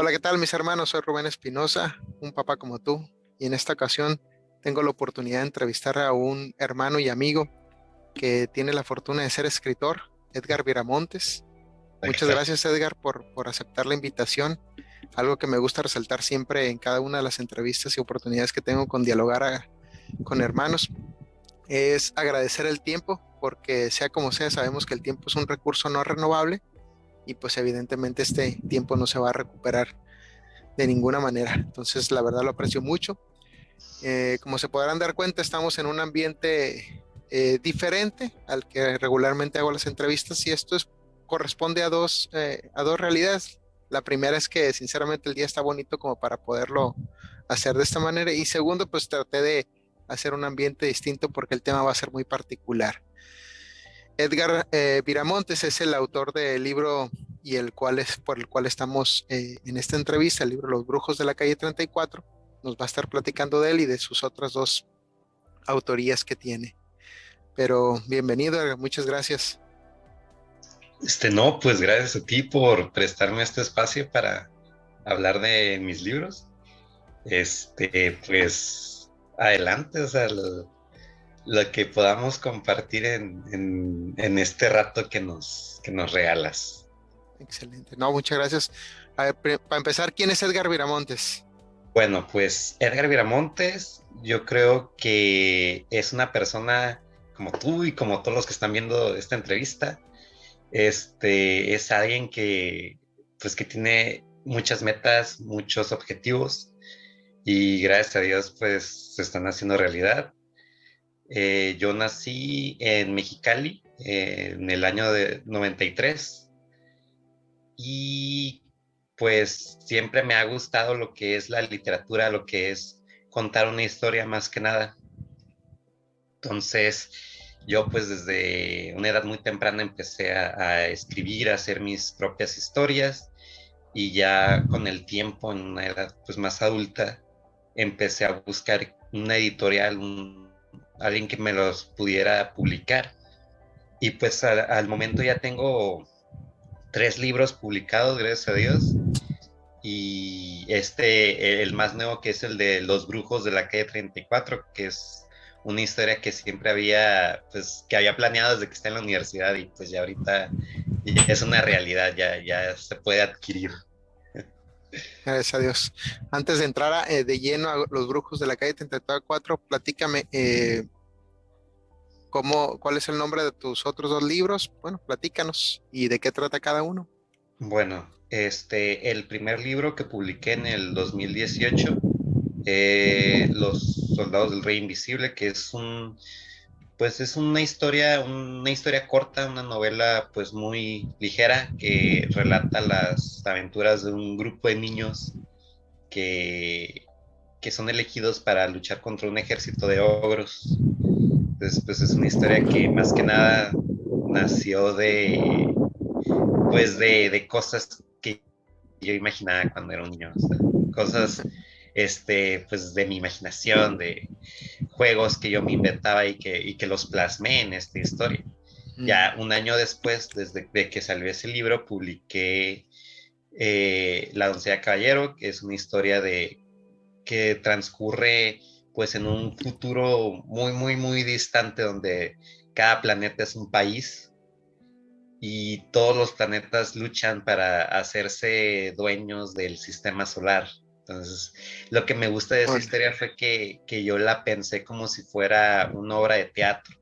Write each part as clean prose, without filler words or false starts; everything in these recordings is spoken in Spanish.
Hola, ¿qué tal mis hermanos? Soy Rubén Espinosa, un papá como tú, y en esta ocasión tengo la oportunidad de entrevistar a un hermano y amigo que tiene la fortuna de ser escritor, Edgar Viramontes. Hola, ¿qué Muchas tal? gracias, Edgar, por aceptar la invitación. Algo que me gusta resaltar siempre en cada una de las entrevistas y oportunidades que tengo con dialogar con hermanos es agradecer el tiempo, porque sea como sea, sabemos que el tiempo es un recurso no renovable y pues evidentemente este tiempo no se va a recuperar de ninguna manera. Entonces, la verdad lo aprecio mucho. Como se podrán dar cuenta, estamos en un ambiente diferente al que regularmente hago las entrevistas y corresponde a dos realidades. La primera es que sinceramente el día está bonito como para poderlo hacer de esta manera y segundo, pues traté de hacer un ambiente distinto porque el tema va a ser muy particular. Edgar Viramontes es el autor del libro y el cual es por el cual estamos en esta entrevista, el libro Los Brujos de la Calle 34. Nos va a estar platicando de él y de sus otras dos autorías que tiene. Pero bienvenido, Edgar, muchas gracias. No, pues gracias a ti por prestarme este espacio para hablar de mis libros. Pues adelante, o sea, lo que podamos compartir en este rato que nos regalas. Excelente. No, muchas gracias. A ver, para empezar, ¿quién es Edgar Viramontes? Bueno, pues Edgar Viramontes, yo creo que es una persona como tú y como todos los que están viendo esta entrevista. Es alguien pues, que tiene muchas metas, muchos objetivos y gracias a Dios, pues, se están haciendo realidad. Yo nací en Mexicali en el año de 93 y pues siempre me ha gustado lo que es la literatura, lo que es contar una historia más que nada. Entonces, yo pues desde una edad muy temprana empecé a escribir, a hacer mis propias historias y ya con el tiempo, en una edad pues más adulta, empecé a buscar una editorial, alguien que me los pudiera publicar. Y pues al momento ya tengo 3 libros publicados, gracias a Dios. Y el más nuevo, que es el de Los Brujos de la Calle 34, que es una historia que siempre pues, que había planeado desde que está en la universidad y pues ya ahorita ya es una realidad, ya se puede adquirir. Gracias a Dios. Antes de entrar de lleno a Los Brujos de la Calle 34, platícame cuál es el nombre de tus otros dos libros. Bueno, platícanos y de qué trata cada uno. Bueno, el primer libro que publiqué en el 2018, Los Soldados del Rey Invisible, que pues es una historia corta, una novela pues muy ligera que relata las aventuras de un grupo de niños que, que son elegidos para luchar contra un ejército de ogros. Entonces, pues es una historia que más que nada nació de cosas que yo imaginaba cuando era un niño, o sea, cosas pues de mi imaginación, de juegos que yo me inventaba y que los plasmé en esta historia. Mm, Ya un año después, desde de que salió ese libro, publiqué La Doncella Caballero, que es una historia que transcurre pues en un futuro muy, muy, muy distante donde cada planeta es un país y todos los planetas luchan para hacerse dueños del sistema solar. Entonces, lo que me gusta de esa órale. historia fue que yo la pensé como si fuera una obra de teatro.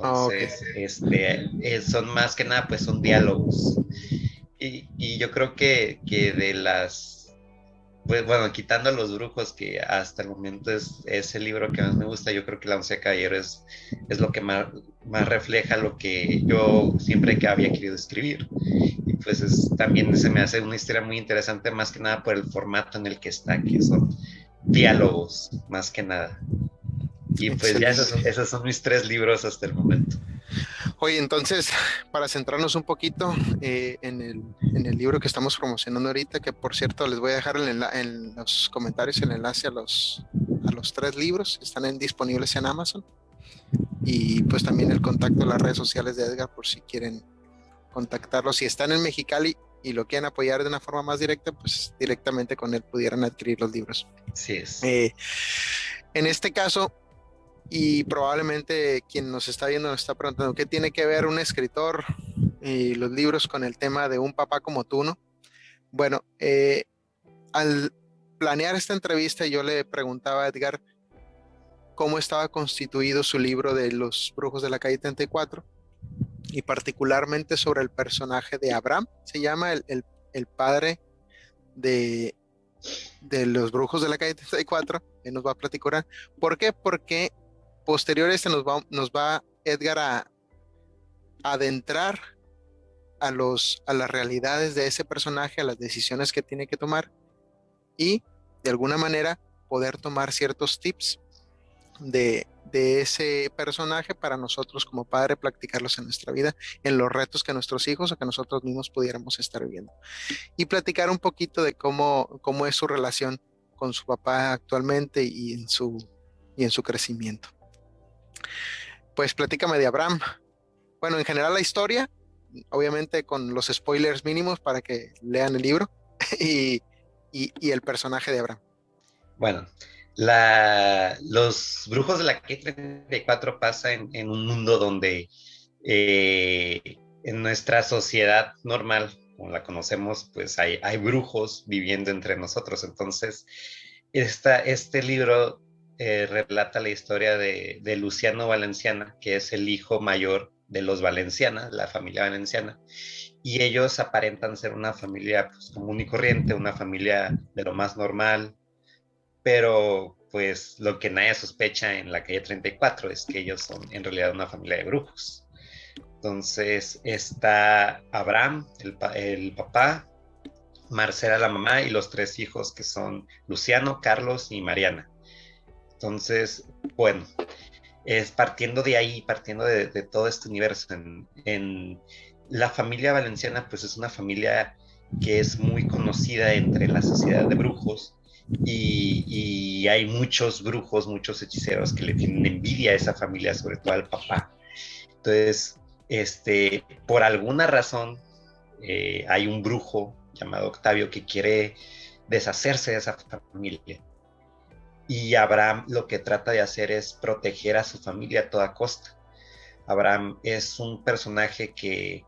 Ah, ok. Entonces, son más que nada, pues son diálogos. Y yo creo que pues bueno, quitando a los brujos, que hasta el momento es el libro que más me gusta, yo creo que La Once Caballero es lo que más refleja lo que yo siempre que había querido escribir. Y pues también se me hace una historia muy interesante, más que nada por el formato en el que está, que son diálogos, más que nada. Y pues ya Excelente. esos son mis 3 libros hasta el momento. Oye, entonces, para centrarnos un poquito en el libro que estamos promocionando ahorita, que por cierto les voy a dejar en los comentarios el enlace a los tres libros, están disponibles en Amazon, y pues también el contacto en las redes sociales de Edgar por si quieren contactarlo. Si están en Mexicali, y lo quieren apoyar de una forma más directa, pues directamente con él pudieran adquirir los libros. Así es. En este caso, y probablemente quien nos está viendo nos está preguntando, ¿qué tiene que ver un escritor y los libros con el tema de un papá como tú, no? Bueno, al planear esta entrevista yo le preguntaba a Edgar cómo estaba constituido su libro de Los Brujos de la Calle 34 y particularmente sobre el personaje de Abraham, se llama el padre de, de Los Brujos de la Calle 34, él nos va a platicar. ¿Por qué? Porque posterior a este nos va Edgar a adentrar a las realidades de ese personaje, a las decisiones que tiene que tomar y de alguna manera poder tomar ciertos tips de ese personaje para nosotros como padre practicarlos en nuestra vida, en los retos que nuestros hijos o que nosotros mismos pudiéramos estar viviendo. Y platicar un poquito de cómo es su relación con su papá actualmente y en su crecimiento. Pues platícame de Abraham. Bueno, en general la historia, obviamente con los spoilers mínimos para que lean el libro y el personaje de Abraham. Bueno, los brujos de la K-34 pasa en un mundo donde en nuestra sociedad normal, como la conocemos, pues hay brujos viviendo entre nosotros. Entonces, este libro relata la historia de Luciano Valenciana, que es el hijo mayor de los Valenciana, la familia Valenciana, y ellos aparentan ser una familia pues, común y corriente, una familia de lo más normal, pero pues lo que nadie sospecha en la calle 34 es que ellos son en realidad una familia de brujos. Entonces está Abraham, el papá, Marcela la mamá y los 3 hijos que son Luciano, Carlos y Mariana. Entonces, bueno, es partiendo de ahí, partiendo de todo este universo, en la familia valenciana pues es una familia que es muy conocida entre la sociedad de brujos y hay muchos brujos, muchos hechiceros que le tienen envidia a esa familia, sobre todo al papá. Entonces, por alguna razón, hay un brujo llamado Octavio que quiere deshacerse de esa familia. Y Abraham lo que trata de hacer es proteger a su familia a toda costa. Abraham es un personaje que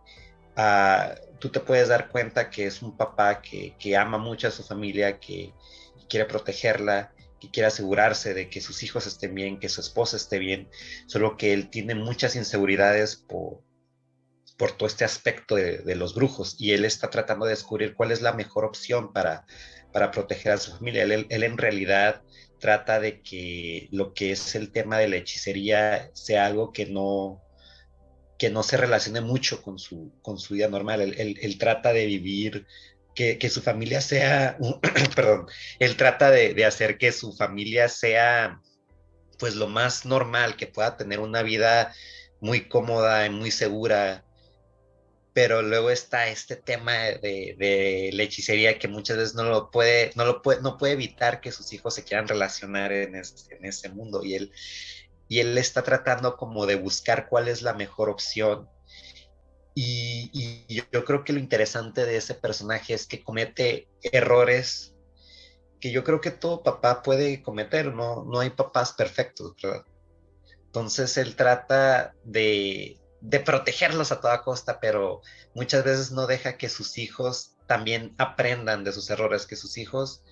tú te puedes dar cuenta que es un papá que ama mucho a su familia, que quiere protegerla, que quiere asegurarse de que sus hijos estén bien, que su esposa esté bien, solo que él tiene muchas inseguridades por todo este aspecto de los brujos y él está tratando de descubrir cuál es la mejor opción para proteger a su familia. Él en realidad trata de que lo que es el tema de la hechicería sea algo que no se relacione mucho con su vida normal. Él trata de vivir, que su familia sea, perdón, él trata de hacer que su familia sea pues lo más normal, que pueda tener una vida muy cómoda y muy segura, pero luego está este tema de la hechicería que muchas veces no puede evitar que sus hijos se quieran relacionar en ese mundo y él está tratando como de buscar cuál es la mejor opción. Y yo creo que lo interesante de ese personaje es que comete errores que yo creo que todo papá puede cometer, no hay papás perfectos, ¿verdad? Entonces él trata de protegerlos a toda costa, pero muchas veces no deja que sus hijos también aprendan de sus errores, que sus hijos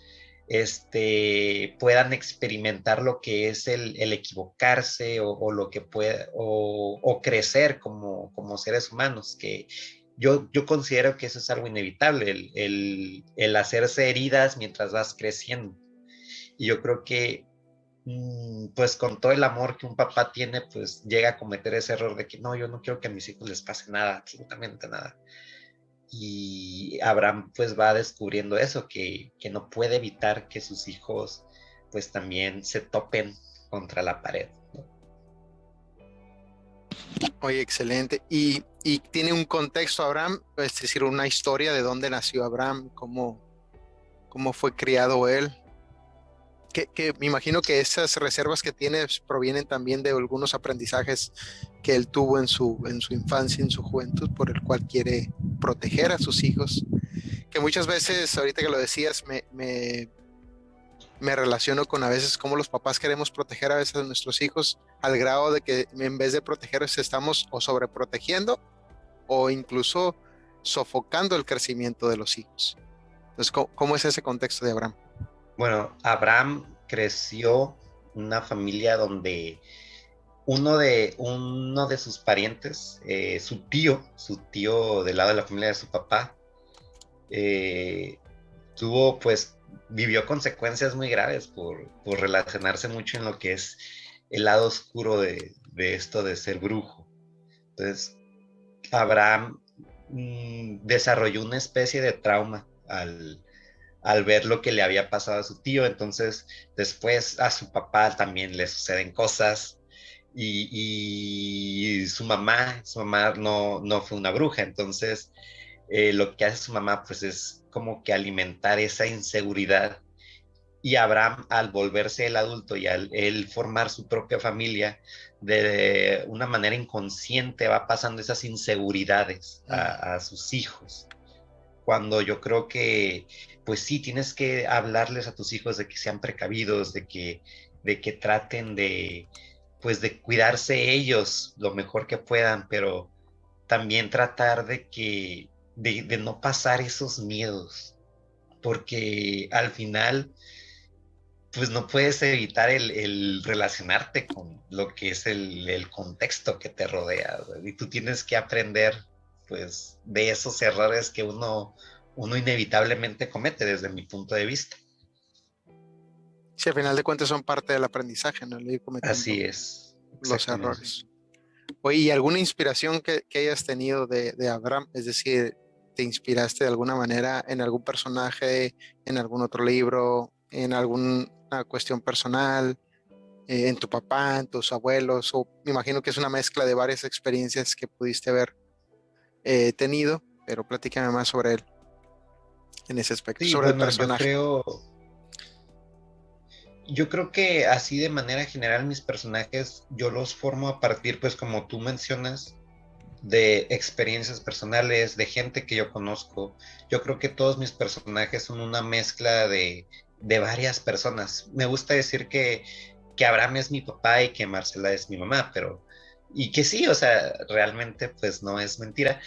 puedan experimentar lo que es el equivocarse o lo que puede, o crecer como seres humanos, que yo considero que eso es algo inevitable, el hacerse heridas mientras vas creciendo. Y yo creo que pues con todo el amor que un papá tiene, pues llega a cometer ese error de que no, yo no quiero que a mis hijos les pase nada, absolutamente nada. Y Abraham pues va descubriendo eso, que no puede evitar que sus hijos pues también se topen contra la pared, ¿no? Oye, excelente. Y tiene un contexto Abraham, es decir, una historia de dónde nació Abraham, cómo fue criado él. Que me imagino que esas reservas que tiene provienen también de algunos aprendizajes que él tuvo en su infancia, en su juventud, por el cual quiere proteger a sus hijos que muchas veces, ahorita que lo decías, me relaciono con a veces cómo los papás queremos proteger a veces a nuestros hijos al grado de que en vez de protegerlos estamos o sobreprotegiendo o incluso sofocando el crecimiento de los hijos. Entonces, ¿cómo es ese contexto de Abraham? Bueno, Abraham creció en una familia donde uno de sus parientes, su tío del lado de la familia de su papá, eh, tuvo, pues, vivió consecuencias muy graves por relacionarse mucho en lo que es el lado oscuro de esto de ser brujo. Entonces, Abraham desarrolló una especie de trauma al ver lo que le había pasado a su tío. Entonces, después a su papá también le suceden cosas. Y su mamá no fue una bruja. Entonces, lo que hace su mamá, pues es como que alimentar esa inseguridad. Y Abraham, al volverse el adulto y al él formar su propia familia, de una manera inconsciente va pasando esas inseguridades a sus hijos. Cuando yo creo que, pues sí, tienes que hablarles a tus hijos de que sean precavidos, de que traten de, pues de cuidarse ellos lo mejor que puedan, pero también tratar de no pasar esos miedos, porque al final pues no puedes evitar el relacionarte con lo que es el contexto que te rodea, ¿verdad? Y tú tienes que aprender, pues, de esos errores que uno inevitablemente comete desde mi punto de vista. Sí, al final de cuentas son parte del aprendizaje, ¿no? El ir cometiendo Así es, los exactamente. errores. Oye, ¿y alguna inspiración que hayas tenido de Abraham? Es decir, ¿te inspiraste de alguna manera en algún personaje, en algún otro libro, en alguna cuestión personal, en tu papá, en tus abuelos? O me imagino que es una mezcla de varias experiencias que pudiste haber tenido, pero platícame más sobre él en ese aspecto, Sí, sobre el bueno, personaje. yo creo que así de manera general mis personajes yo los formo a partir, pues como tú mencionas, de experiencias personales, de gente que yo conozco. Yo creo que todos mis personajes son una mezcla de varias personas. Me gusta decir que Abraham es mi papá y que Marcela es mi mamá, pero, y que sí, o sea, realmente pues no es mentira,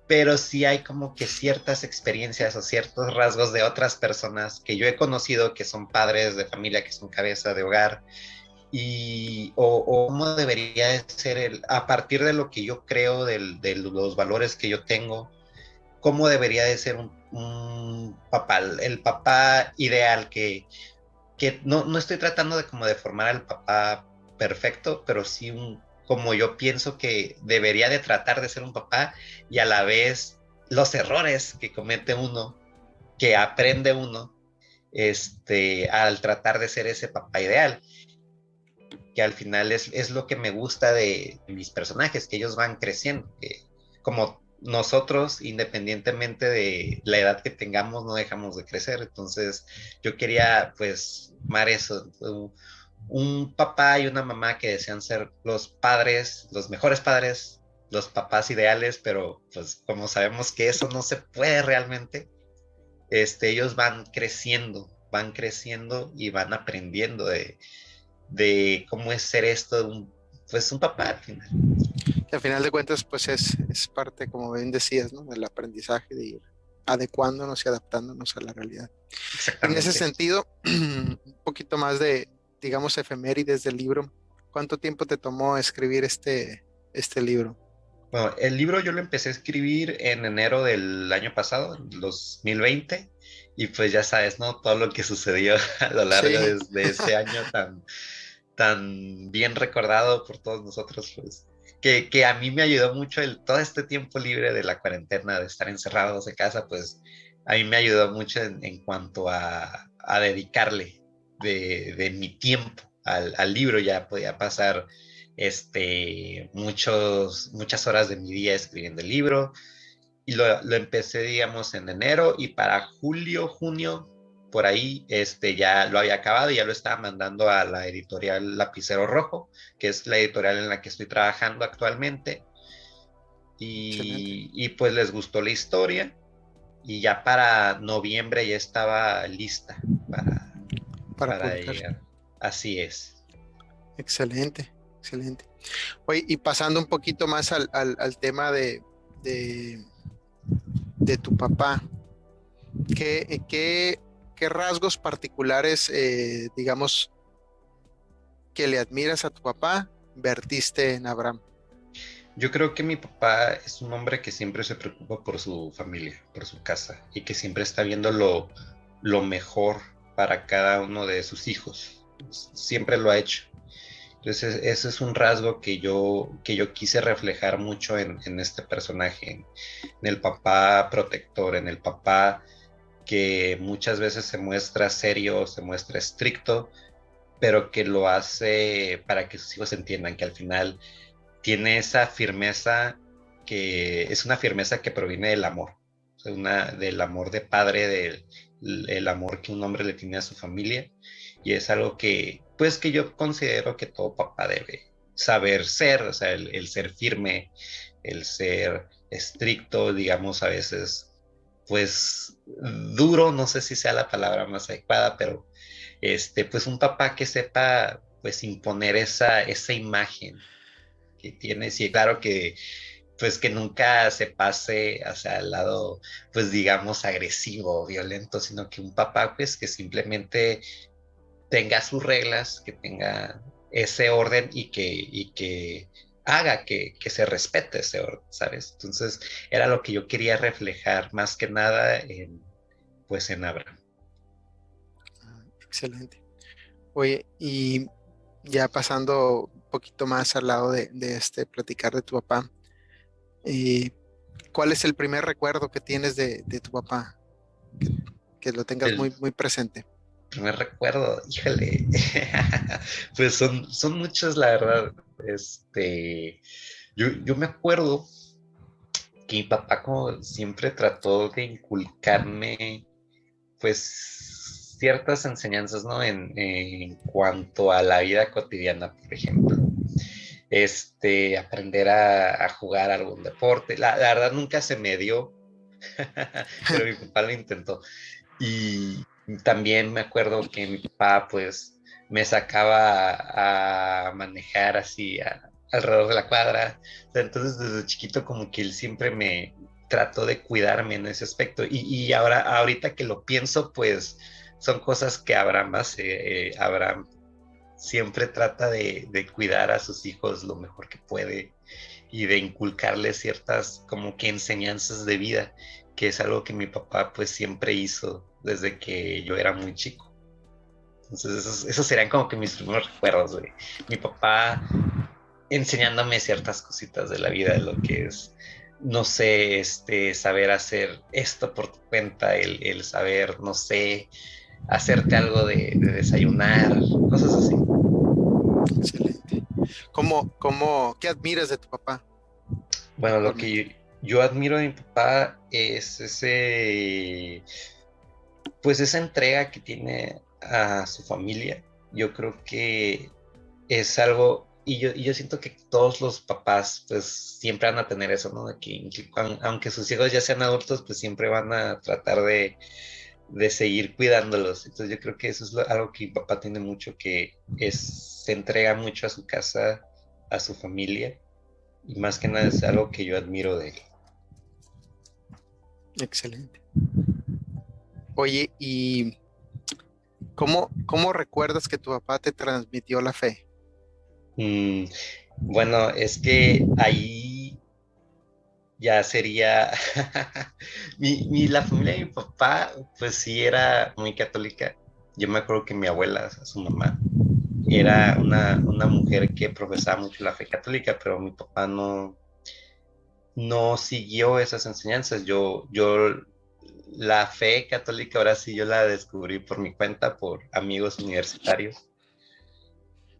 pero sí hay como que ciertas experiencias o ciertos rasgos de otras personas que yo he conocido que son padres de familia, que son cabeza de hogar, o cómo debería de ser a partir de lo que yo creo, de los valores que yo tengo, cómo debería de ser un papá, el papá ideal que no estoy tratando de como de formar al papá perfecto, pero sí como yo pienso que debería de tratar de ser un papá y a la vez los errores que comete uno, que aprende uno, al tratar de ser ese papá ideal, que al final es lo que me gusta de mis personajes, que ellos van creciendo, que como nosotros, independientemente de la edad que tengamos, no dejamos de crecer. Entonces, yo quería, pues, tomar eso, un papá y una mamá que desean ser los padres, los mejores padres, los papás ideales, pero pues como sabemos que eso no se puede realmente, ellos van creciendo y van aprendiendo de cómo es ser esto, pues un papá al final. Que al final de cuentas, pues es parte, como bien decías, ¿no? Del aprendizaje, de ir adecuándonos y adaptándonos a la realidad. En ese Exactamente. sentido, un poquito más de, digamos, efemérides del libro. ¿Cuánto tiempo te tomó escribir este libro? Bueno, el libro yo lo empecé a escribir en enero del año pasado, 2020, y pues ya sabes, ¿no? Todo lo que sucedió a lo largo Sí, de este año tan bien recordado por todos nosotros, pues, que a mí me ayudó mucho todo este tiempo libre de la cuarentena, de estar encerrados en casa, pues a mí me ayudó mucho en cuanto a dedicarle de mi tiempo al libro. Ya podía pasar muchas horas de mi día escribiendo el libro, y lo empecé, digamos, en enero, y para julio, junio, por ahí, ya lo había acabado y ya lo estaba mandando a la editorial Lapicero Rojo, que es la editorial en la que estoy trabajando actualmente, excelente. y pues les gustó la historia, y ya para noviembre ya estaba lista para, para para publicar. llegar. Así es. Excelente, excelente. Oye, y pasando un poquito más al tema de, de tu papá, ¿qué rasgos particulares, digamos, que le admiras a tu papá, vertiste en Abraham? Yo creo que mi papá es un hombre que siempre se preocupa por su familia, por su casa, y que siempre está viendo lo mejor para cada uno de sus hijos. Siempre lo ha hecho. Entonces, ese es un rasgo que yo quise reflejar mucho en este personaje, en el papá protector, en el papá que muchas veces se muestra serio, se muestra estricto, pero que lo hace para que sus hijos entiendan que al final tiene esa firmeza que es una firmeza que proviene del amor, o sea, del amor de padre, del el amor que un hombre le tiene a su familia, y es algo que, pues, que yo considero que todo papá debe saber ser, o sea, el ser firme, el ser estricto, digamos, a veces, pues, duro, no sé si sea la palabra más adecuada, pero, pues, un papá que sepa, pues, imponer esa imagen que tiene, sí, claro que pues que nunca se pase hacia el lado, pues digamos, agresivo, violento, sino que un papá, pues que simplemente tenga sus reglas, que tenga ese orden y que haga que se respete ese orden, ¿sabes? Entonces, era lo que yo quería reflejar más que nada pues en Abraham. Excelente. Oye, y ya pasando un poquito más al lado de este platicar de tu papá, eh, ¿cuál es el primer recuerdo que tienes de tu papá? Que lo tengas El muy, muy presente. primer recuerdo, híjole, pues son muchos, la verdad. Yo me acuerdo que mi papá como siempre trató de inculcarme pues ciertas enseñanzas, ¿no? En cuanto a la vida cotidiana, por ejemplo. Aprender a jugar algún deporte. La verdad nunca se me dio, pero mi papá lo intentó. Y también me acuerdo que mi papá pues me sacaba a manejar así alrededor de la cuadra. O sea, entonces desde chiquito como que él siempre me trató de cuidarme en ese aspecto. Y ahora, ahorita que lo pienso, pues son cosas que Abraham hace. Abraham siempre trata de cuidar a sus hijos lo mejor que puede y de inculcarles ciertas como que enseñanzas de vida, que es algo que mi papá pues siempre hizo desde que yo era muy chico. Entonces esos serían como que mis primeros recuerdos, güey. Mi papá enseñándome ciertas cositas de la vida, de lo que es, no sé, saber hacer esto por tu cuenta, el saber, no sé, hacerte algo de desayunar, cosas así. Excelente. ¿Qué admiras de tu papá Bueno, lo actualmente? que yo admiro de mi papá es pues esa entrega que tiene a su familia. Yo creo que es algo, y yo siento que todos los papás pues siempre van a tener eso, ¿no? De que aunque sus hijos ya sean adultos, pues siempre van a tratar de seguir cuidándolos. Entonces yo creo que eso es algo que mi papá tiene mucho, que se entrega mucho a su casa, a su familia, y más que nada es algo que yo admiro de él. Excelente. Oye, ¿y cómo recuerdas que tu papá te transmitió la fe? Mm, bueno, es que ahí ya sería la familia de mi papá, pues sí era muy católica. Yo me acuerdo que mi abuela, o sea, su mamá, era una mujer que profesaba mucho la fe católica, pero mi papá no siguió esas enseñanzas. La fe católica ahora sí yo la descubrí por mi cuenta, por amigos universitarios.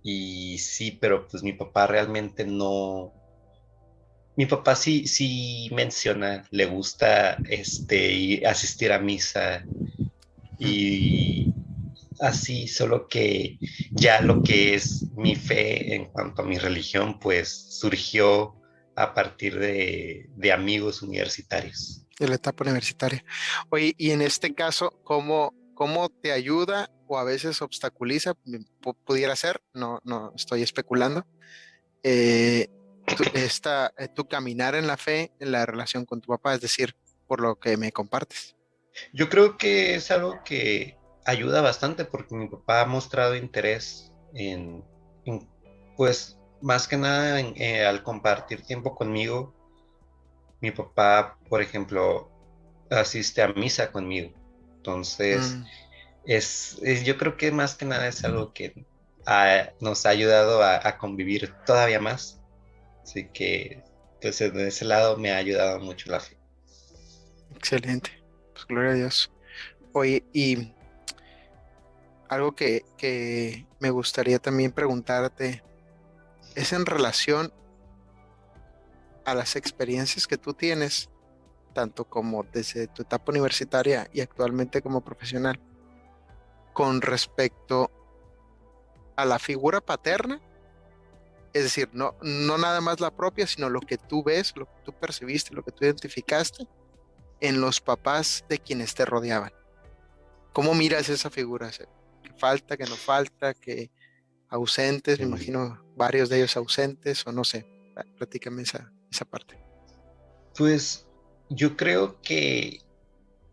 Y sí, pero pues mi papá realmente no. Mi papá sí menciona, le gusta y asistir a misa Mm, y así, solo que ya lo que es mi fe en cuanto a mi religión, pues surgió a partir de amigos universitarios. de la etapa universitaria. Oye, y en este caso, ¿cómo te ayuda o a veces obstaculiza? Pudiera ser, no estoy especulando, eh, tu caminar en la fe, en la relación con tu papá, es decir, por lo que me compartes. Yo creo que es algo que ayuda bastante porque mi papá ha mostrado interés en, pues, más que nada al compartir tiempo conmigo. Mi papá, por ejemplo, asiste a misa conmigo. Entonces, Mm, yo creo que más que nada es algo que nos ha ayudado a convivir todavía más. Así que, pues, de ese lado me ha ayudado mucho la fe. excelente, pues gloria a Dios. Oye, y algo que me gustaría también preguntarte es en relación a las experiencias que tú tienes, tanto como desde tu etapa universitaria y actualmente como profesional, con respecto a la figura paterna, es decir, no nada más la propia, sino lo que tú ves, lo que tú percibiste, lo que tú identificaste en los papás de quienes te rodeaban. ¿Cómo miras esa figura? ¿Que falta, que no falta, que ausentes? Me Mm, imagino varios de ellos ausentes, o no sé. Platícame esa parte. Pues yo creo que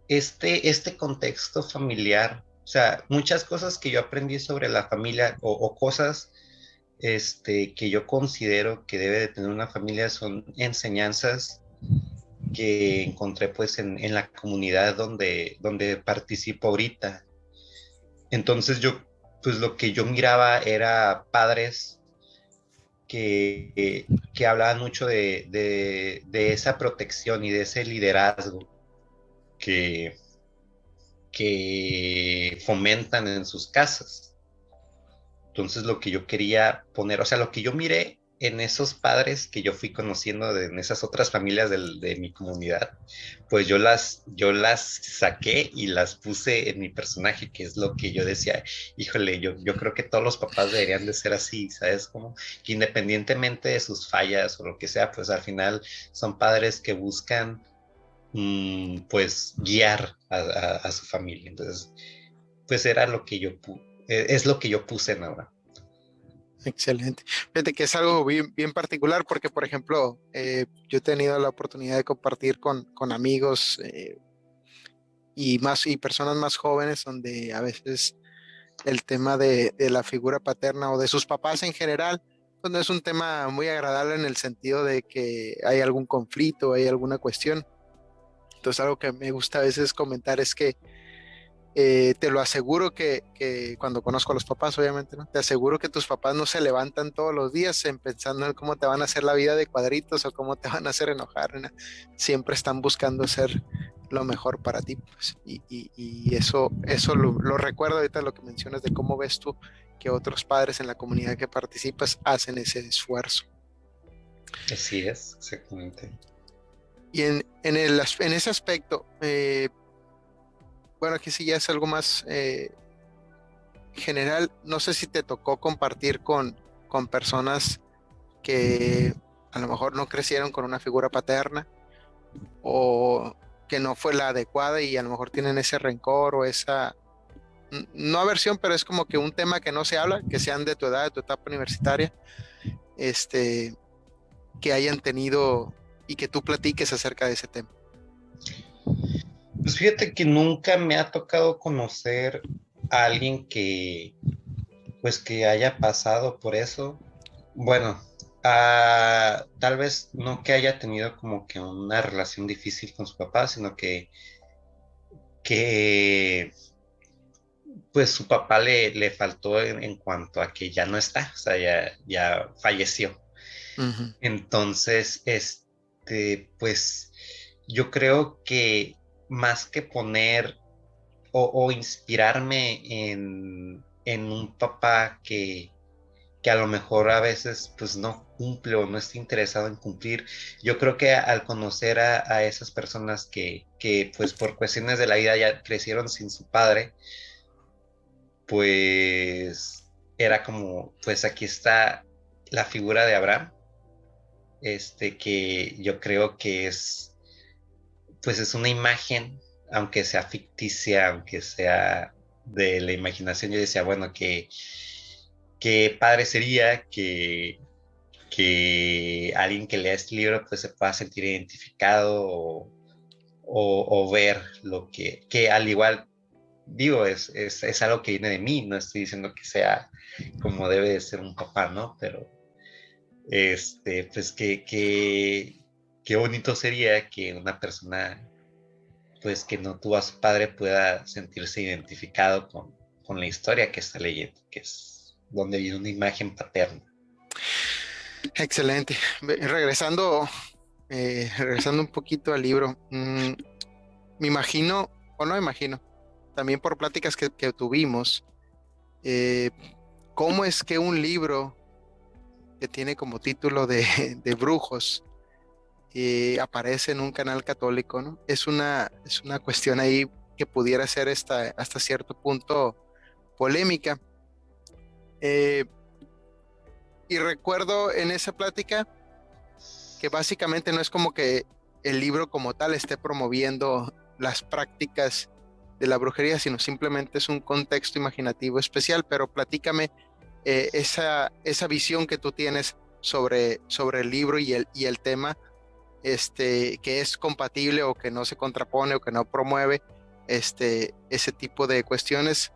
este contexto familiar, o sea, muchas cosas que yo aprendí sobre la familia o cosas que yo considero que debe de tener una familia son enseñanzas que encontré pues en la comunidad donde participo ahorita. Entonces pues lo que yo miraba era padres que hablaban mucho de esa protección y de ese liderazgo que, que fomentan en sus casas. Entonces lo que yo quería poner, o sea, lo que yo miré en esos padres que yo fui conociendo en esas otras familias de mi comunidad, pues yo las saqué y las puse en mi personaje, que es lo que yo decía, híjole, yo creo que todos los papás deberían de ser así, ¿sabes? Como que independientemente de sus fallas o lo que sea, pues al final son padres que buscan pues guiar a su familia. Entonces, pues era lo que es lo que yo puse en ahora. Excelente. Fíjate que es algo bien, bien particular porque, por ejemplo, yo he tenido la oportunidad de compartir con amigos y personas más jóvenes donde a veces el tema de la figura paterna o de sus papás en general, pues no es un tema muy agradable en el sentido de que hay algún conflicto, hay alguna cuestión. Entonces, algo que me gusta a veces comentar es que te lo aseguro que cuando conozco a los papás, obviamente, ¿no? Te aseguro que tus papás no se levantan todos los días pensando en cómo te van a hacer la vida de cuadritos o cómo te van a hacer enojar, ¿no? Siempre están buscando ser lo mejor para ti, pues. Y eso lo recuerdo ahorita lo que mencionas de cómo ves tú que otros padres en la comunidad que participas hacen ese esfuerzo. Así es, exactamente. Y en ese aspecto, bueno, aquí sí ya es algo más general, no sé si te tocó compartir con personas que a lo mejor no crecieron con una figura paterna o que no fue la adecuada y a lo mejor tienen ese rencor o esa, no aversión, pero es como que un tema que no se habla, que sean de tu edad, de tu etapa universitaria, este, que hayan tenido y que tú platiques acerca de ese tema. Pues fíjate que nunca me ha tocado conocer a alguien pues que haya pasado por eso. Bueno, tal vez no que haya tenido como que una relación difícil con su papá, sino que pues su papá le faltó en cuanto a que ya no está, o sea, ya falleció. Ujú. Entonces, pues yo creo que más que poner o inspirarme en un papá que a lo mejor a veces pues no cumple o no está interesado en cumplir, yo creo que al conocer a esas personas que pues por cuestiones de la vida ya crecieron sin su padre, pues era como, pues aquí está la figura de Abraham, que yo creo que es pues es una imagen, aunque sea ficticia, aunque sea de la imaginación. Yo decía, bueno, qué padre sería que alguien que lea este libro pues se pueda sentir identificado o ver lo que al igual digo, es algo que viene de mí, no estoy diciendo que sea como debe de ser un papá, ¿no? Pero pues qué bonito sería que una persona pues que no tuvo a su padre pueda sentirse identificado con la historia que está leyendo, que es donde viene una imagen paterna. Excelente. Regresando un poquito al libro, me imagino, o no imagino, también por pláticas que tuvimos, eh, cómo es que un libro que tiene como título de, de brujos aparece en un canal católico, ¿no? Es una cuestión ahí que pudiera ser hasta cierto punto polémica. Eh, y recuerdo en esa plática que básicamente no es como que el libro como tal esté promoviendo las prácticas de la brujería, sino simplemente es un contexto imaginativo especial, pero platícame esa visión que tú tienes sobre el libro y el tema, que es compatible o que no se contrapone o que no promueve ese tipo de cuestiones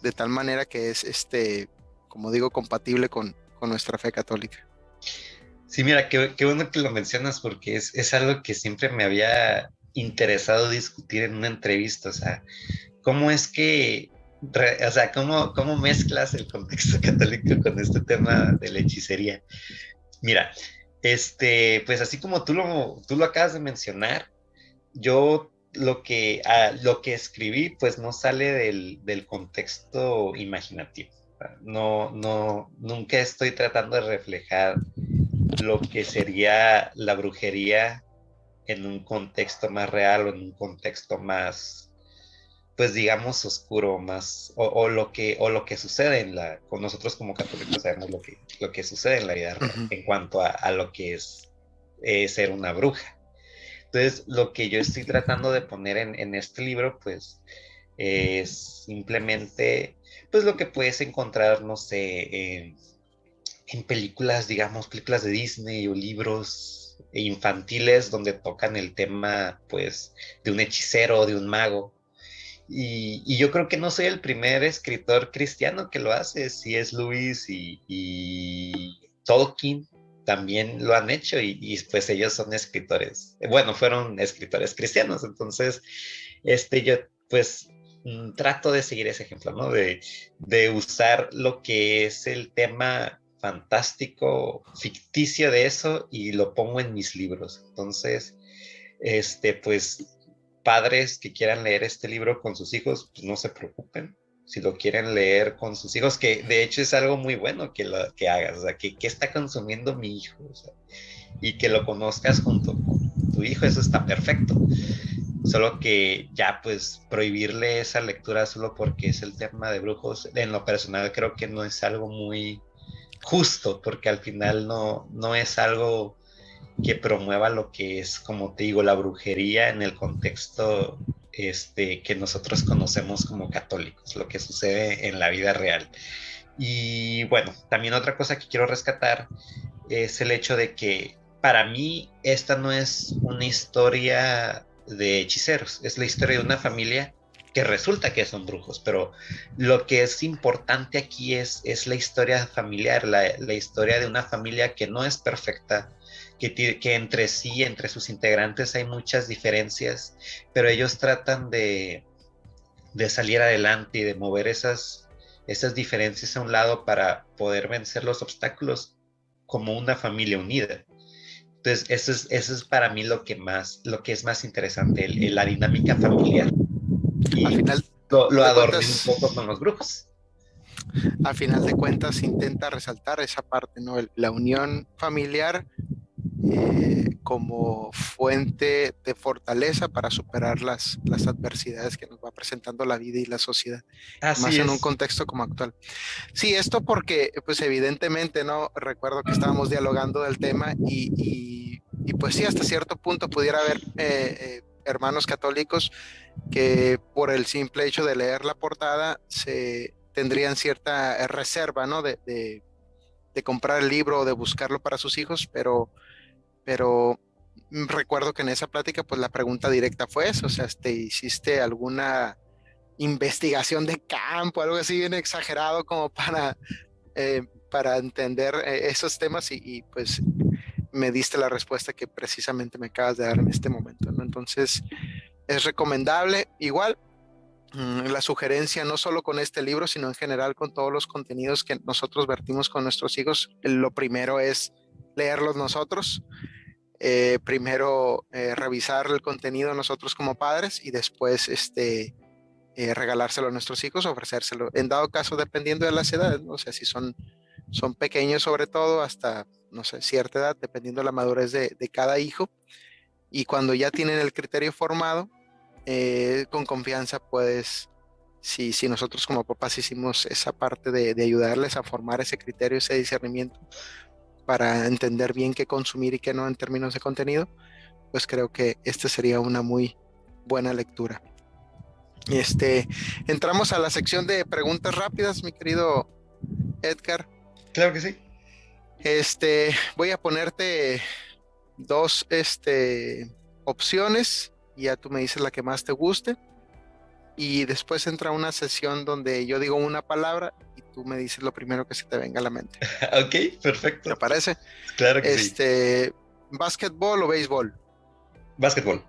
de tal manera que es, como digo, compatible con nuestra fe católica. Sí, mira, qué bueno que lo mencionas porque es algo que siempre me había interesado discutir en una entrevista, o sea, cómo es que, o sea, cómo mezclas el contexto católico con este tema de la hechicería. Mira, pues así como tú lo acabas de mencionar, yo lo que escribí, pues no sale del contexto imaginativo. No, nunca estoy tratando de reflejar lo que sería la brujería en un contexto más real o en un contexto más, pues digamos, oscuro, más, o lo que sucede con nosotros como católicos sabemos lo que sucede en la vida real Ujú. en cuanto a lo que es ser una bruja. Entonces, lo que yo estoy tratando de poner en este libro, pues, es simplemente, pues, lo que puedes encontrar, no sé, en películas, digamos, películas de Disney o libros infantiles donde tocan el tema, pues, de un hechicero, de un mago. Y yo creo que no soy el primer escritor cristiano que lo hace. Si es Lewis y Tolkien también lo han hecho y pues ellos son escritores. Bueno, fueron escritores cristianos. Entonces, yo pues trato de seguir ese ejemplo, ¿no? De usar lo que es el tema fantástico, ficticio de eso y lo pongo en mis libros. Entonces, pues padres que quieran leer este libro con sus hijos, pues no se preocupen. Si lo quieren leer con sus hijos, que de hecho es algo muy bueno que hagas, o sea, que está consumiendo mi hijo, o sea, y que lo conozcas junto con tu hijo, eso está perfecto. Solo que ya pues prohibirle esa lectura solo porque es el tema de brujos, en lo personal creo que no es algo muy justo, porque al final no es algo que promueva lo que es, como te digo, la brujería en el contexto que nosotros conocemos como católicos, lo que sucede en la vida real. Y bueno, también otra cosa que quiero rescatar es el hecho de que para mí esta no es una historia de hechiceros, es la historia de una familia que resulta que son brujos, pero lo que es importante aquí es la historia familiar, la historia de una familia que no es perfecta, que entre sí, entre sus integrantes hay muchas diferencias, pero ellos tratan de salir adelante y de mover esas diferencias a un lado para poder vencer los obstáculos como una familia unida. Entonces, eso es para mí lo que es más interesante, la dinámica familiar. A Y final lo de adorné un cuentas, poco con los grupos. a final de cuentas intenta resaltar esa parte, ¿no? La unión familiar como fuente de fortaleza para superar las adversidades que nos va presentando la vida y la sociedad, Así más en un es. contexto como actual. Sí, esto porque, pues evidentemente, ¿no? Recuerdo que estábamos dialogando del tema y pues sí, hasta cierto punto pudiera haber hermanos católicos que por el simple hecho de leer la portada se tendrían cierta reserva, ¿no? De comprar el libro o de buscarlo para sus hijos, pero recuerdo que en esa plática, pues la pregunta directa fue eso, o sea, ¿te hiciste alguna investigación de campo, algo así bien exagerado como para entender esos temas pues me diste la respuesta que precisamente me acabas de dar en este momento, ¿no? Entonces, es recomendable. Igual, la sugerencia no solo con este libro, sino en general con todos los contenidos que nosotros vertimos con nuestros hijos, lo primero es leerlos nosotros, primero revisar el contenido nosotros como padres y después regalárselo a nuestros hijos, ofrecérselo. En dado caso, dependiendo de las edades, ¿no? O sea, si son pequeños sobre todo, hasta, no sé, cierta edad, dependiendo de la madurez de cada hijo. Y cuando ya tienen el criterio formado, con confianza, pues, si nosotros como papás hicimos esa parte de ayudarles a formar ese criterio, ese discernimiento, para entender bien qué consumir y qué no en términos de contenido, pues creo que esta sería una muy buena lectura. Entramos a la sección de preguntas rápidas, mi querido Edgar. Claro que sí. Voy a ponerte dos, opciones y ya tú me dices la que más te guste. Y después entra una sesión donde yo digo una palabra y tú me dices lo primero que se te venga a la mente. Ok, ¿Te perfecto. parece? Claro que sí. ¿Básquetbol o béisbol? Básquetbol,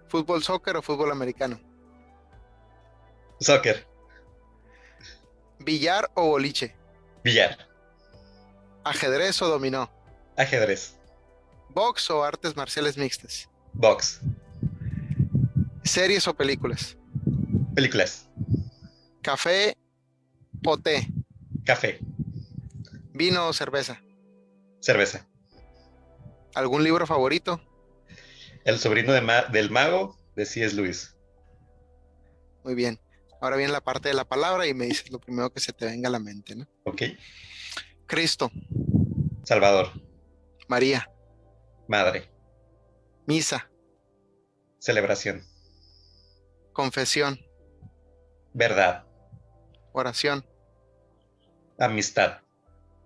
¿Fútbol, soccer o fútbol americano? soccer, ¿Billar o boliche? billar, ¿Ajedrez o dominó? ajedrez, ¿Box o artes marciales mixtas? box, ¿Series o películas? películas, ¿Café o té? café, ¿Vino o cerveza? cerveza. ¿Algún libro favorito? El sobrino del mago de C.S. Lewis. Muy bien. Ahora viene la parte de la palabra y me dices lo primero que se te venga a la mente, ¿no? Ok. Cristo, Salvador, María, madre, misa, celebración, confesión, verdad, oración, amistad,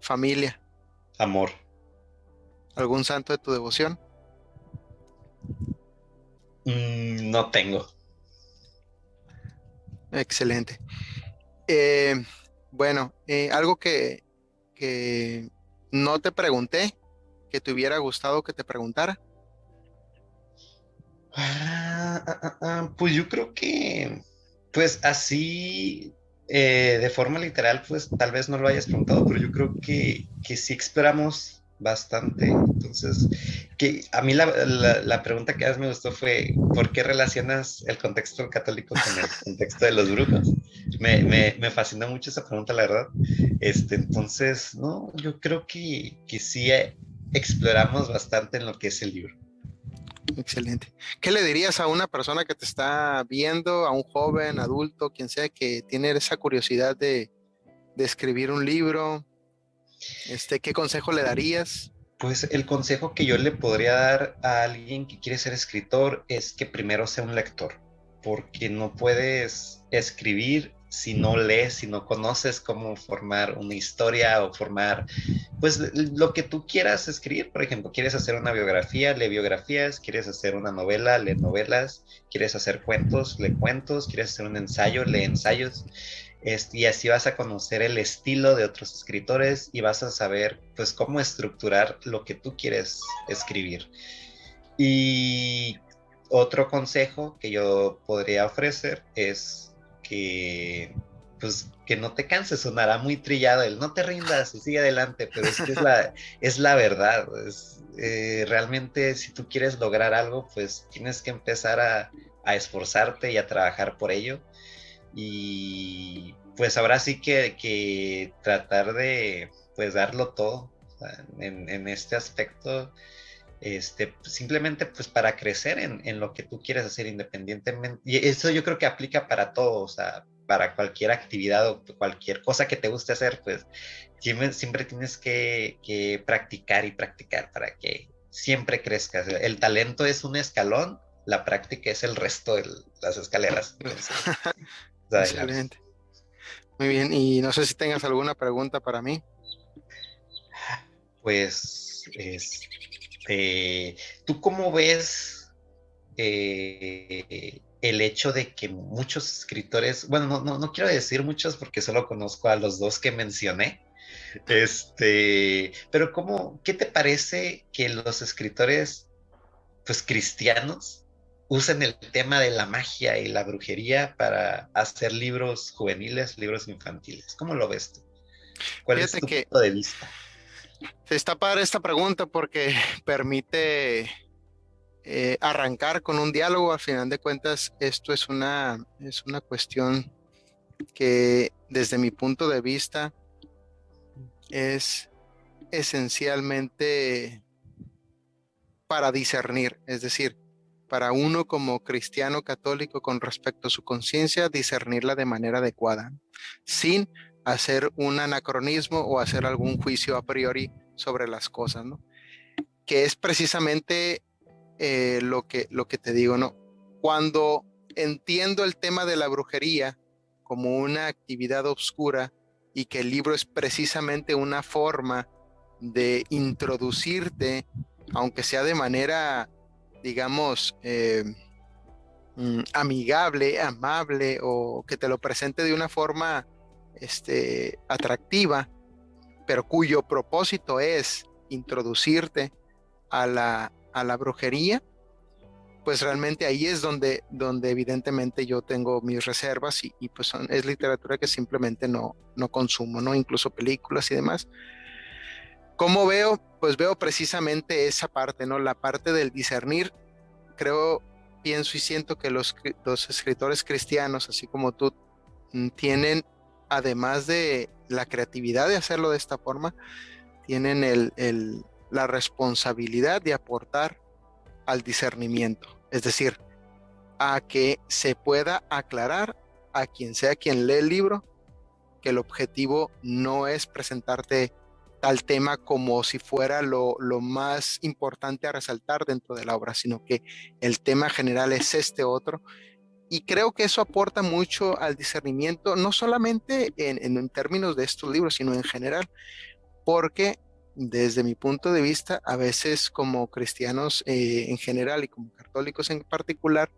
familia, amor. algún santo de tu devoción. No tengo. Excelente. Bueno, algo que no te pregunté, que te hubiera gustado que te preguntara. Pues yo creo que, pues así, de forma literal, pues tal vez no lo hayas preguntado, pero yo creo que sí exploramos bastante. Entonces, que a mí la pregunta que más me gustó fue, ¿por qué relacionas el contexto católico con el contexto de los brujos? Me fascinó mucho esa pregunta, la verdad. Entonces, no, yo creo que sí exploramos bastante en lo que es el libro. Excelente. ¿Qué le dirías a una persona que te está viendo, a un joven, adulto, quien sea, que tiene esa curiosidad de escribir un libro? ¿Qué consejo le darías? Pues el consejo que yo le podría dar a alguien que quiere ser escritor es que primero sea un lector, porque no puedes escribir si no lees, si no conoces cómo formar una historia o formar, pues lo que tú quieras escribir. Por ejemplo, quieres hacer una biografía, lee biografías, quieres hacer una novela, lee novelas, quieres hacer cuentos, lee cuentos, quieres hacer un ensayo, lee ensayos. Y así vas a conocer el estilo de otros escritores y vas a saber pues cómo estructurar lo que tú quieres escribir. Y otro consejo que yo podría ofrecer es que pues que no te canses, sonará muy trillado el no te rindas y sigue adelante, pero es que es la verdad. Realmente si tú quieres lograr algo, pues tienes que empezar a esforzarte y a trabajar por ello. Y pues ahora sí que tratar de pues darlo todo, o sea, en este aspecto, simplemente pues para crecer en lo que tú quieres hacer independientemente. Y eso yo creo que aplica para todo, o sea, para cualquier actividad o cualquier cosa que te guste hacer, pues siempre tienes que practicar y practicar para que siempre crezcas. El talento es un escalón la práctica es el resto de las escaleras. Entonces, adelante. Excelente. Muy bien, y no sé si tengas alguna pregunta para mí. Pues, ¿tú cómo ves el hecho de que muchos escritores, bueno, no quiero decir muchos porque solo conozco a los dos que mencioné, pero ¿qué te parece que los escritores, pues, cristianos usen el tema de la magia y la brujería para hacer libros juveniles, libros infantiles? ¿Cómo lo ves tú? ¿Cuál es Fíjate tu que punto de vista? está padre esta pregunta porque permite arrancar con un diálogo. Al final de cuentas, esto es una cuestión que desde mi punto de vista es esencialmente para discernir, es decir, para uno como cristiano católico con respecto a su conciencia, discernirla de manera adecuada, sin hacer un anacronismo o hacer algún juicio a priori sobre las cosas, ¿no? Que es precisamente lo que te digo, ¿no? Cuando entiendo el tema de la brujería como una actividad oscura y que el libro es precisamente una forma de introducirte, aunque sea de manera, digamos, amigable, amable, o que te lo presente de una forma atractiva, pero cuyo propósito es introducirte a la brujería, pues realmente ahí es donde evidentemente yo tengo mis reservas y pues es literatura que simplemente no consumo, ¿no? Incluso películas y demás. ¿Cómo veo? Pues veo precisamente esa parte, ¿no? La parte del discernir. Creo, pienso y siento que los escritores cristianos, así como tú, tienen, además de la creatividad de hacerlo de esta forma, tienen la responsabilidad de aportar al discernimiento. Es decir, a que se pueda aclarar a quien sea quien lee el libro que el objetivo no es presentarte tal tema como si fuera lo más importante a resaltar dentro de la obra, sino que el tema general es este otro. Y creo que eso aporta mucho al discernimiento, no solamente en términos de estos libros, sino en general, porque desde mi punto de vista, a veces como cristianos en general y como católicos en particular,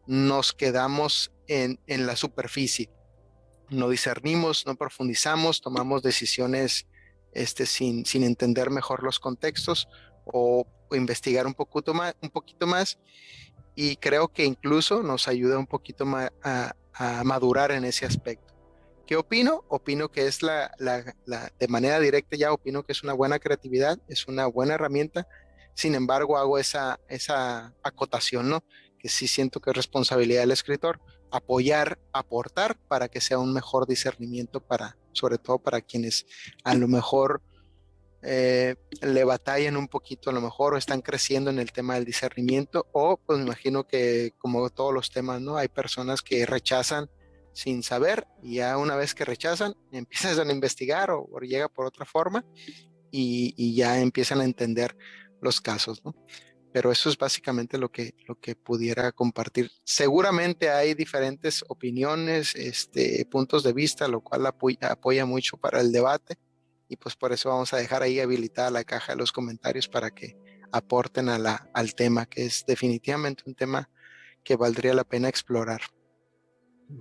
nos quedamos en la superficie, no discernimos, no profundizamos, tomamos decisiones sin entender mejor los contextos o investigar un poquito más, y creo que incluso nos ayuda un poquito más a madurar en ese aspecto. ¿Qué opino? Opino que es de manera directa ya opino que es una buena creatividad, es una buena herramienta. Sin embargo, hago esa acotación, ¿no? Que sí siento que es responsabilidad del escritor apoyar, aportar para que sea un mejor discernimiento para, sobre todo para quienes a lo mejor le batallan un poquito, a lo mejor, o están creciendo en el tema del discernimiento, o pues me imagino que como todos los temas, ¿no? Hay personas que rechazan sin saber y ya una vez que rechazan, empiezan a investigar o llega por otra forma y ya empiezan a entender los casos, ¿no? Pero eso es básicamente lo que pudiera compartir. Seguramente hay diferentes opiniones, puntos de vista, lo cual apoya mucho para el debate y pues por eso vamos a dejar ahí habilitada la caja de los comentarios para que aporten al tema, que es definitivamente un tema que valdría la pena explorar.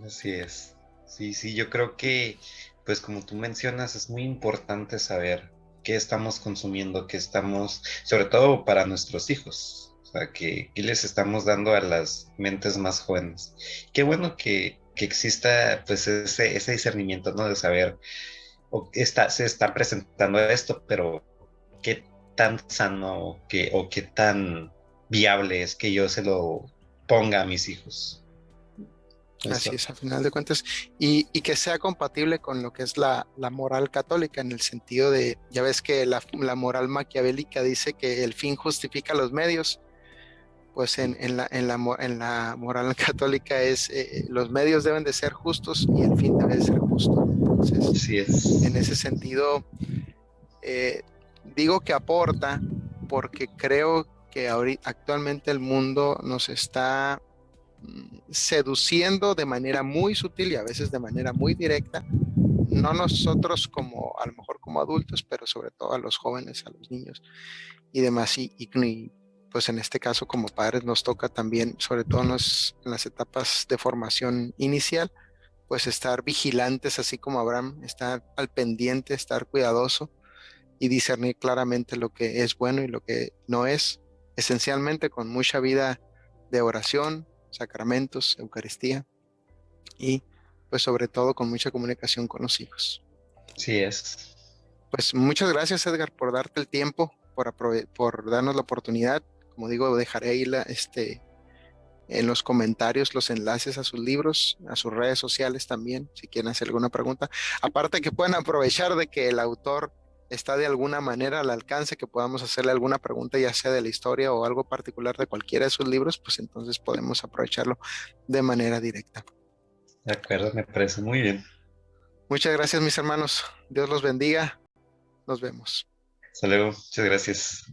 Así es. Sí, sí, yo creo que, pues como tú mencionas, es muy importante saber qué estamos consumiendo, qué estamos, sobre todo para nuestros hijos, o sea, qué les estamos dando a las mentes más jóvenes. Qué bueno que exista, pues, ese discernimiento, ¿no? De saber, se está presentando esto, pero qué tan sano o qué tan viable es que yo se lo ponga a mis hijos. Así Eso. es, al final de cuentas, y que sea compatible con lo que es la moral católica, en el sentido de, ya ves que la moral maquiavélica dice que el fin justifica los medios, pues en la moral católica es los medios deben de ser justos y el fin debe de ser justo. Entonces, Así es. en ese sentido, digo que aporta porque creo que actualmente el mundo nos está seduciendo de manera muy sutil y a veces de manera muy directa, no nosotros como a lo mejor como adultos, pero sobre todo a los jóvenes, a los niños y demás. Y pues en este caso como padres nos toca también, sobre todo en las etapas de formación inicial, pues estar vigilantes, así como Abraham, estar al pendiente, estar cuidadoso y discernir claramente lo que es bueno y lo que no es, esencialmente con mucha vida de oración, sacramentos, Eucaristía y pues sobre todo con mucha comunicación con los hijos. Sí es. Pues muchas gracias, Edgar, por darte el tiempo, por darnos la oportunidad. Como digo, dejaré ahí en los comentarios los enlaces a sus libros, a sus redes sociales también, si quieren hacer alguna pregunta. Aparte que puedan aprovechar de que el autor está de alguna manera al alcance, que podamos hacerle alguna pregunta, ya sea de la historia o algo particular de cualquiera de sus libros, pues entonces podemos aprovecharlo de manera directa. De acuerdo, me parece muy bien. Muchas gracias, mis hermanos. Dios los bendiga. Nos vemos. Hasta luego, muchas gracias.